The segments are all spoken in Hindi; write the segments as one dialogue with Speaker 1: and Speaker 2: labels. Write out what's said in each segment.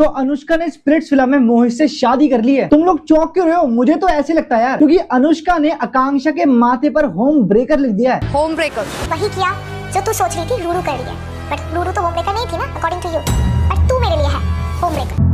Speaker 1: तो अनुष्का ने स्प्लिट्सविला में मोहित से शादी कर ली है। तुम लोग चौंक क्यों रहे हो? मुझे तो ऐसे लगता है यार, क्योंकि अनुष्का ने आकांक्षा के माथे पर होम ब्रेकर लिख दिया है।
Speaker 2: होम ब्रेकर
Speaker 3: वही किया जो तू सोच रही थी लूरू कर रही है, बट लूरू तो होम ब्रेकर नहीं थी ना अकॉर्डिंग टू यू, बट तू मेरे लिए है होम ब्रेकर।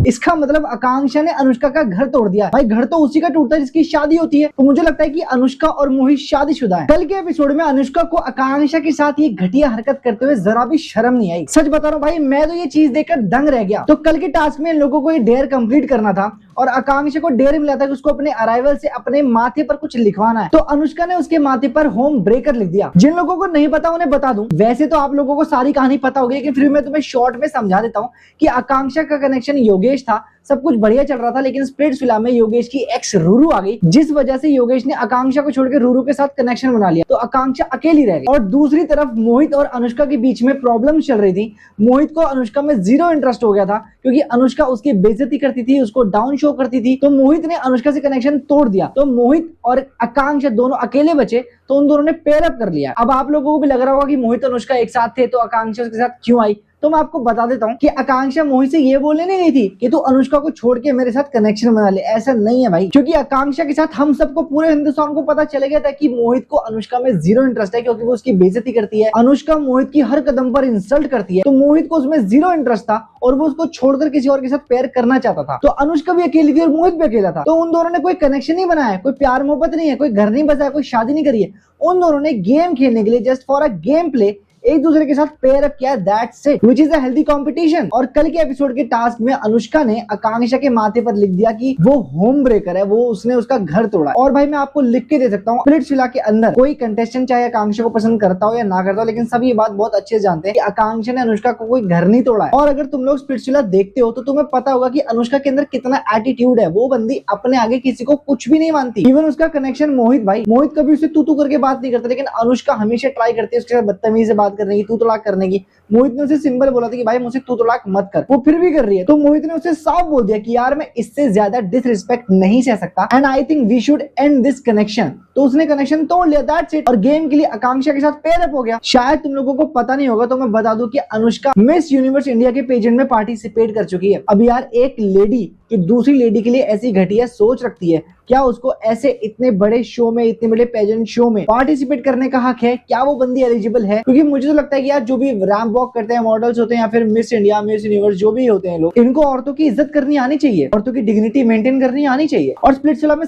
Speaker 1: इसका मतलब आकांक्षा ने अनुष्का का घर तोड़ दिया। भाई घर तो उसी का टूटता है जिसकी शादी होती है। तो मुझे लगता है कि अनुष्का और मोहित शादीशुदा है। कल के एपिसोड में अनुष्का को आकांक्षा के साथ ये घटिया हरकत करते हुए जरा भी शर्म नहीं आई। सच बता रहा हूँ भाई, मैं तो ये चीज देखकर दंग रह गया। तो कल के टास्क में इन लोगों को ये डेयर कंप्लीट करना था और आकांक्षा को डेयर मिला था कि उसको अपने अराइवल से अपने माथे पर कुछ लिखवाना है। तो अनुष्का ने उसके माथे पर होम ब्रेकर लिख दिया। जिन लोगों को नहीं पता उन्हें बता दूं, वैसे तो आप लोगों को सारी कहानी पता होगी, लेकिन फिर मैं तुम्हें शॉर्ट में समझा देता हूँ कि आकांक्षा का कनेक्शन योगेश था। सब कुछ बढ़िया चल रहा था, लेकिन स्प्लिट्सविला में योगेश की एक्स रूरू आ गई, जिस वजह से योगेश ने आकांक्षा को छोड़कर रूरू के साथ कनेक्शन बना लिया। तो आकांक्षा अकेली रह गई और दूसरी तरफ मोहित और अनुष्का के बीच में प्रॉब्लम चल रही थी। मोहित को अनुष्का में जीरो इंटरेस्ट हो गया था, क्योंकि अनुष्का उसकी बेइज्जती करती थी, उसको डाउन शो करती थी। तो मोहित ने अनुष्का से कनेक्शन तोड़ दिया। तो मोहित और आकांक्षा दोनों अकेले बचे, तो उन दोनों ने पेयर अप कर लिया। अब आप लोगों को भी लग रहा होगा कि मोहित और अनुष्का एक साथ थे तो आकांक्षा उसके साथ क्यों आई। तो मैं आपको बता देता हूँ कि आकांक्षा मोहित से ये बोलने नहीं गई थी कि तू अनुष्का को छोड़ के मेरे साथ कनेक्शन बना ले। ऐसा नहीं है भाई, क्योंकि आकांक्षा के साथ हम सबको, पूरे हिंदुस्तान को पता चल गया था कि मोहित को अनुष्का में जीरो इंटरेस्ट है, क्योंकि वो उसकी बेइज्जती करती है। अनुष्का मोहित की हर कदम पर इंसल्ट करती है। तो मोहित को उसमें जीरो इंटरेस्ट था और वो उसको छोड़कर किसी और के साथ पेयर करना चाहता था। तो अनुष्का भी अकेली थी और मोहित भी अकेला था। तो उन दोनों ने कोई कनेक्शन नहीं बनाया, कोई प्यार मोहब्बत नहीं है, कोई घर नहीं बसाया, कोई शादी नहीं करी है। उन दोनों ने गेम खेलने के लिए, just for a game play, एक दूसरे के साथ पेयर अप किया। That's it, which is a healthy competition. और कल के एपिसोड के टास्क में अनुष्का ने आकांक्षा के माथे पर लिख दिया कि वो होम ब्रेकर है, वो उसने उसका घर तोड़ा। और भाई मैं आपको लिख के दे सकता हूँ, स्प्लिट्सविला के अंदर कोई कंटेस्टेंट चाहे आकांक्षा को पसंद करता हो या ना करता हो, लेकिन सब ये बात बहुत अच्छे से जानते हैं कि आकांक्षा ने अनुष्का को कोई घर नहीं तोड़ा है। और अगर तुम लोग स्प्लिट्सविला देखते हो तो तुम्हें पता होगा कि अनुष्का के अंदर कितना एटीट्यूड है। वो बंदी अपने आगे किसी को कुछ भी नहीं मानती। इवन उसका कनेक्शन मोहित, भाई मोहित कभी उसे तू करके बात नहीं करता, लेकिन अनुष्का हमेशा ट्राई करती है उसके साथ बदतमीजी से बात करने की, तू तलाक करने की। मोहित ने उसे सिंपल बोला था कि भाई मुझसे तू तलाक मत कर, वो फिर भी कर रही है। तो मोहित ने उसे साफ बोल दिया कि यार मैं इससे ज्यादा डिसरिस्पेक्ट नहीं सह सकता and I think we should end this connection. तो उसने कनेक्शन तोड़ लिया, दैट्स इट। और गेम के लिए आकांक्षा के साथ पेयर अप हो गया। शायद तुम लोगों को पता नहीं होगा तो मैं बता दूं कि अनुष्का मिस यूनिवर्स इंडिया के पेजेंट में पार्टिसिपेट कर चुकी है। अब यार एक लेडी कि दूसरी लेडी के लिए ऐसी घटिया सोच रखती है, क्या उसको ऐसे इतने बड़े शो में, इतने बड़े पेजेंट शो में पार्टिसिपेट करने का हक है? क्या वो बंदी एलिजिबल है? क्योंकि मुझे तो लगता है कि यार जो भी रैंप वॉक करते हैं, मॉडल्स होते हैं या फिर मिस इंडिया, मिस यूनिवर्स जो भी होते हैं लोग, इनको औरतों की इज्जत करनी आनी चाहिए, औरतों की डिग्निटी मेंटेन करनी आनी चाहिए। और स्प्लिट्सविला में